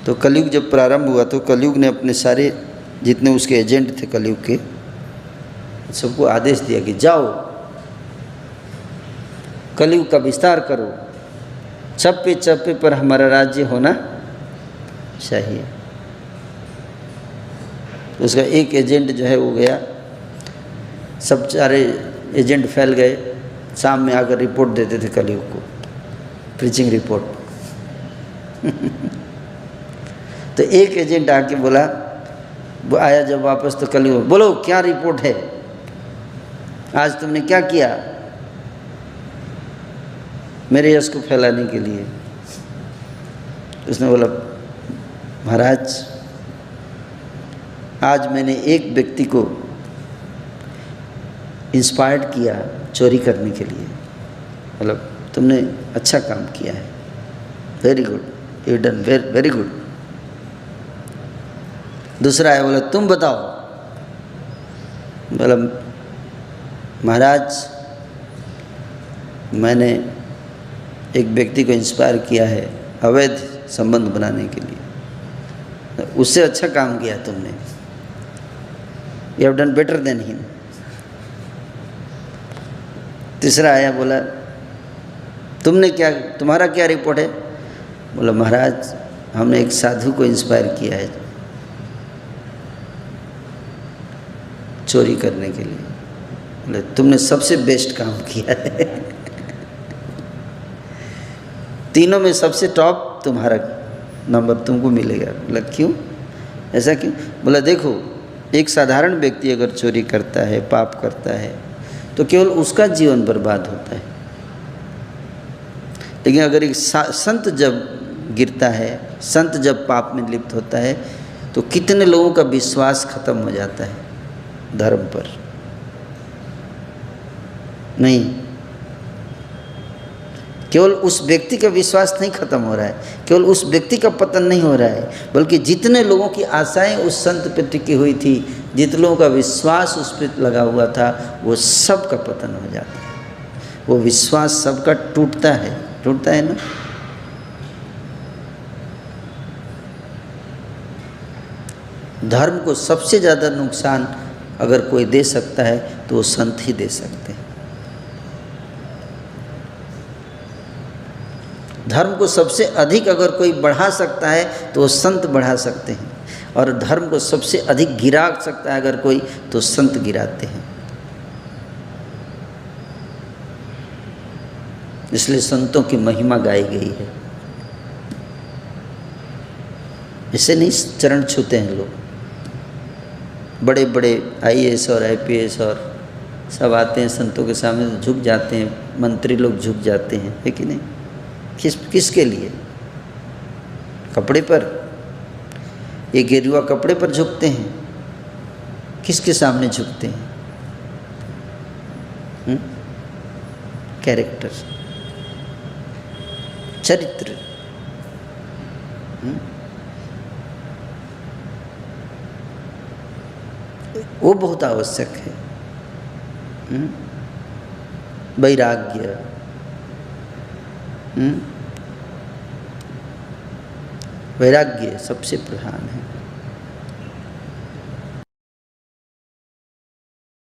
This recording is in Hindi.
तो कलयुग जब प्रारंभ हुआ तो कलयुग ने अपने सारे जितने उसके एजेंट थे कलयुग के सबको आदेश दिया कि जाओ कलयुग का विस्तार करो, चप्पे चप्पे पर हमारा राज्य होना चाहिए। तो उसका एक एजेंट जो है वो गया, सब सारे एजेंट फैल गए, शाम में आकर रिपोर्ट देते थे कलयुग को, प्रीचिंग रिपोर्ट। तो एक एजेंट आके बोला, वो आया जब वापस तो कलयुग, बोलो क्या रिपोर्ट है, आज तुमने क्या किया मेरे यश को फैलाने के लिए। उसने बोला, महाराज आज मैंने एक व्यक्ति को इंस्पायर्ड किया चोरी करने के लिए, मतलब तुमने अच्छा काम किया है, very good, you done very good. दूसरा है, बोला तुम बताओ। बोला महाराज मैंने एक व्यक्ति को इंस्पायर किया है अवैध संबंध बनाने के लिए, उससे अच्छा काम किया तुमने, you have done better than him. तीसरा आया, बोला तुमने क्या, तुम्हारा क्या रिपोर्ट है। बोला महाराज हमने एक साधु को इंस्पायर किया है चोरी करने के लिए। बोले तुमने सबसे बेस्ट काम किया है। तीनों में सबसे टॉप तुम्हारा नंबर तुमको मिलेगा। बोला क्यों, ऐसा क्यों। बोला देखो एक साधारण व्यक्ति अगर चोरी करता है, पाप करता है, तो केवल उसका जीवन बर्बाद होता है, लेकिन अगर एक संत जब गिरता है, संत जब पाप में लिप्त होता है, तो कितने लोगों का विश्वास खत्म हो जाता है धर्म पर। नहीं, केवल उस व्यक्ति का विश्वास नहीं खत्म हो रहा है, केवल उस व्यक्ति का पतन नहीं हो रहा है, बल्कि जितने लोगों की आशाएं उस संत पे टिकी हुई थी, जितने लोगों का विश्वास उस पर लगा हुआ था, वो सब का पतन हो जाता है। वो विश्वास सबका टूटता है ना। धर्म को सबसे ज़्यादा नुकसान अगर कोई दे सकता है तो वो संत ही दे सकते हैं। धर्म को सबसे अधिक अगर कोई बढ़ा सकता है तो वो संत बढ़ा सकते हैं, और धर्म को सबसे अधिक गिरा सकता है अगर कोई तो संत गिराते हैं। इसलिए संतों की महिमा गाई गई है। इसे नहीं चरण छूते हैं लोग, बड़े बड़े IAS और IPS और सब आते हैं संतों के सामने तो झुक जाते हैं, मंत्री लोग झुक जाते हैं, है कि नहीं। किसके लिए, कपड़े पर, ये गेरुआ कपड़े पर झुकते हैं, किसके सामने झुकते हैं। कैरेक्टर, चरित्र। वो बहुत आवश्यक है। वैराग्य, वैराग्य सबसे प्रधान है।